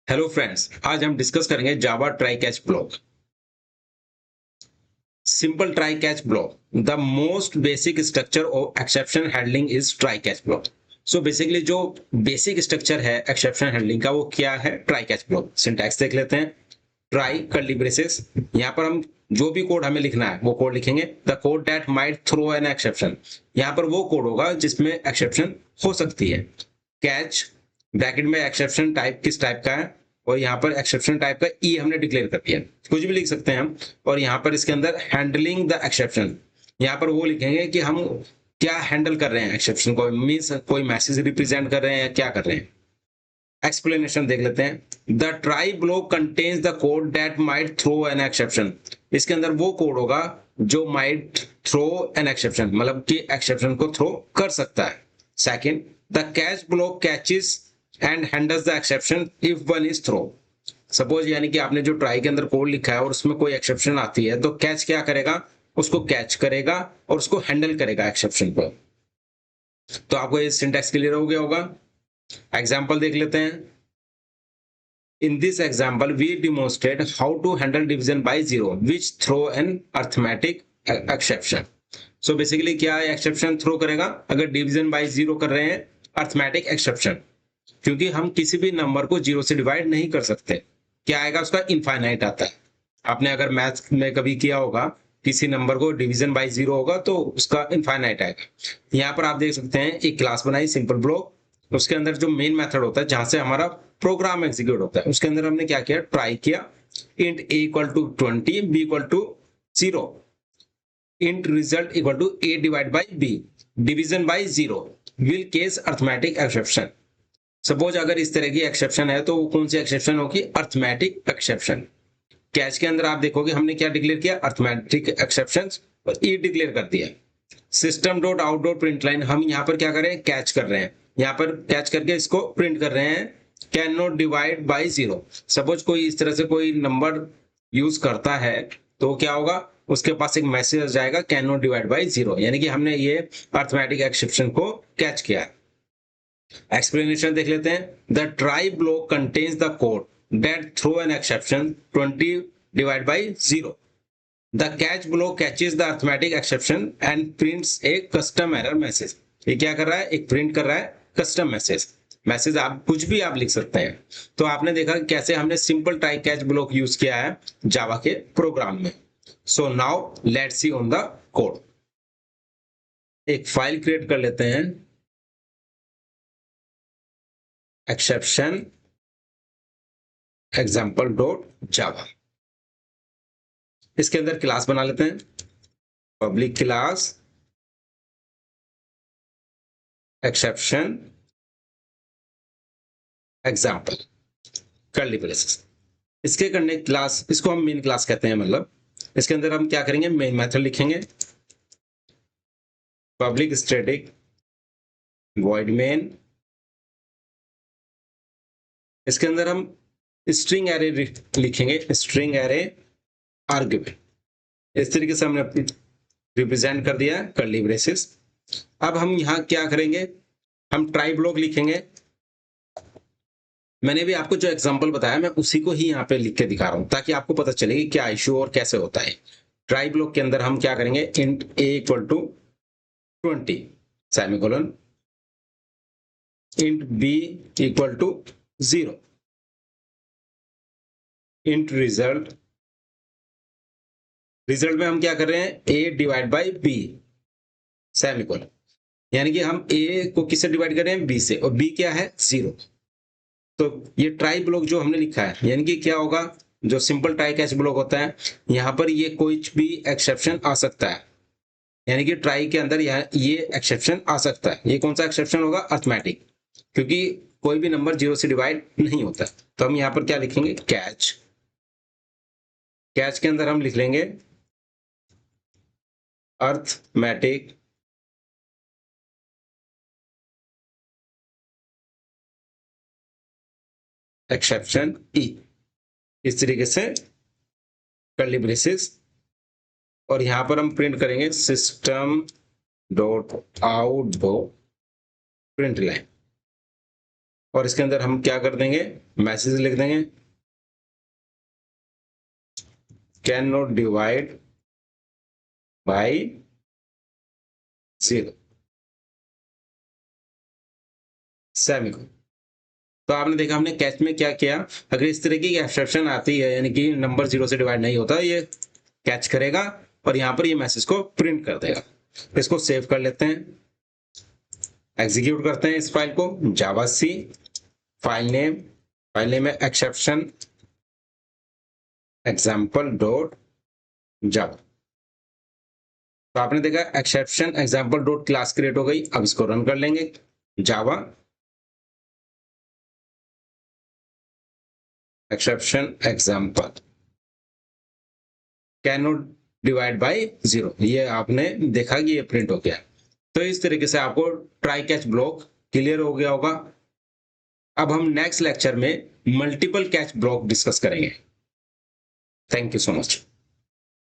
Hello friends, आज हम discuss करेंगे Java try catch block. Simple try catch block, the most basic structure of exception handling is try catch block. So basically जो basic structure है exception handling का वो क्या है? Try catch block. Syntax देख लेते हैं। ट्राई कर्ली ब्रेसेस, यहाँ पर हम जो भी कोड हमें लिखना है वो कोड लिखेंगे। The code that might throw an exception, यहाँ पर वो कोड होगा जिसमें एक्सेप्शन हो सकती है। कैच ब्रैकेट में एक्सेप्शन टाइप किस टाइप का है, और यहाँ पर एक्सेप्शन टाइप का ई हमने डिक्लेयर कर दिया, कुछ भी लिख सकते हैं हम। और यहाँ पर इसके अंदर हैंडलिंग द एक्सेप्शन, यहाँ पर वो लिखेंगे कि हम क्या हैंडल कर रहे हैं एक्सेप्शन को, मीन्स कोई मैसेज रिप्रेजेंट कर रहे हैं, क्या कर रहे हैं। एक्सप्लेनेशन देख लेते हैं। The try block contains the code that might throw an exception, इसके अंदर वो कोड होगा जो माइट थ्रो एन एक्सेप्शन, मतलब कि एक्सेप्शन को थ्रो कर सकता है। Second, the catch block catches and handles the exception if one is throw. Suppose यानी कि आपने जो ट्राई के अंदर कोड लिखा है और उसमें कोई एक्सेप्शन आती है तो कैच क्या करेगा, उसको कैच करेगा और उसको हैंडल करेगा एक्सेप्शन को। तो आपको ये सिंटैक्स क्लियर हो गया होगा। एग्जाम्पल देख लेते हैं। In this example, we demonstrate how to handle division by zero, which throw an arithmetic exception. So basically क्या exception throw करेगा अगर division by zero कर रहे हैं, arithmetic exception, क्योंकि हम किसी भी नंबर को जीरो से डिवाइड नहीं कर सकते। क्या आएगा उसका? इनफाइनाइट आता है। आपने अगर मैथ्स में कभी किया होगा, किसी नंबर को डिवीजन बाय जीरो होगा तो उसका इनफाइनाइट आएगा। यहाँ पर आप देख सकते हैं एक क्लास बनाई सिंपल ब्लॉक, उसके अंदर जो मेन मेथड होता है जहां से हमारा प्रोग्राम एग्जीक्यूट होता है, उसके अंदर हमने क्या किया, ट्राई किया। Int a equal to 20, b equal to 0, int result equal to a divide by b, division by zero will cause arithmetic exception. Suppose अगर इस तरह की एक्सेप्शन है तो वो कौन सी एक्सेप्शन होगी? Arithmetic exception. कैच के अंदर आप देखोगे हमने क्या डिक्लेयर किया, अर्थमेटिक एक्सेप्शन, और ई डिक्लेयर कर दिया। System dot out dot print line, हम यहाँ पर क्या कर रहे हैं, कैच कर रहे हैं। यहाँ पर कैच करके इसको प्रिंट कर रहे हैं, can not divide by zero. Suppose कोई इस तरह से कोई नंबर यूज करता है तो क्या होगा, उसके पास एक मैसेज आ जाएगा can not divide by zero, यानी कि हमने ये अर्थमेटिक एक्सेप्शन को कैच किया है। एक्सप्लेनेशन देख लेते हैं। The try block contains the code that throw an exception 20 divide by zero. The catch block catches the arithmetic exception and prints a custom error message। ये क्या कर रहा है? एक प्रिंट कर रहा है कस्टम मैसेज। मैसेज आप कुछ भी आप लिख सकते हैं। तो आपने देखा कैसे हमने simple try catch block use किया है जावा के प्रोग्राम में। So now let's see on the code. एक फाइल क्रिएट कर लेते हैं, एक्सेप्शन एग्जाम्पल डॉट जावा। इसके अंदर क्लास बना लेते हैं, public class exception example curly braces. इसके करने क्लास, इसको हम मेन क्लास कहते हैं, मतलब इसके अंदर हम क्या करेंगे, मेन मेथड लिखेंगे, पब्लिक स्टैटिक वॉइड मेन। इसके अंदर हम स्ट्रिंग एरे लिखेंगे, स्ट्रिंग एरे आर्ग्यूमेंट। इस तरीके से हमने रिप्रेजेंट कर दिया कर्ली ब्रेसेस। अब हम यहाँ क्या करेंगे, हम ट्राई ब्लॉक लिखेंगे। मैंने भी आपको जो एग्जांपल बताया मैं उसी को ही यहाँ पे लिख के दिखा रहा हूँ ताकि आपको पता चले कि क्या इश्यू और कैसे होता है। ट्राई ब्लॉक के अंदर हम क्या करेंगे, int a equal to 20 semicolon, int b equal to 0, int result, result में हम क्या कर रहे हैं, a divide by b semicolon, यानी कि हम ए को किससे डिवाइड कर रहे हैं, बी से, और बी क्या है, 0। तो ये ट्राई ब्लॉक जो हमने लिखा है, यानी कि क्या होगा, जो सिंपल ट्राई कैच ब्लॉक होता है यहाँ पर ये कोई भी एक्सेप्शन आ सकता है, यानी कि ट्राई के अंदर ये एक्सेप्शन आ सकता है। ये कौन सा एक्सेप्शन होगा, अर्थमेटिक, क्योंकि कोई भी नंबर जीरो से डिवाइड नहीं होता। तो हम यहाँ पर क्या लिखेंगे, कैच। कैच के अंदर हम लिख लेंगे अर्थमेटिक एक्सेप्शन ई, इस तरीके से कर्ली ब्रेसेस। और यहां पर हम प्रिंट करेंगे system dot out dot print line. और इसके अंदर हम क्या कर देंगे, मैसेज लिख देंगे, can not divide by 0 semicolon. तो आपने देखा हमने कैच में क्या किया, अगर इस तरह की एक्सेप्शन आती है यानी कि नंबर 0 से डिवाइड नहीं होता, ये कैच करेगा और यहाँ पर ये मैसेज को प्रिंट कर देगा। इसको सेव कर लेते हैं, एग्जीक्यूट करते हैं इस फाइल को, जावा सी फाइल नेम है एक्सेप्शन एग्जाम्पल डॉट जावा। तो आपने देखा exception example dot class create हो गई। अब इसको रन कर लेंगे, Java exception example cannot divide by 0, ये आपने देखा कि ये प्रिंट हो गया। तो इस तरीके से आपको ट्राई कैच ब्लॉक क्लियर हो गया होगा। अब हम नेक्स्ट लेक्चर में मल्टीपल कैच ब्लॉक डिस्कस करेंगे। Thank you so much.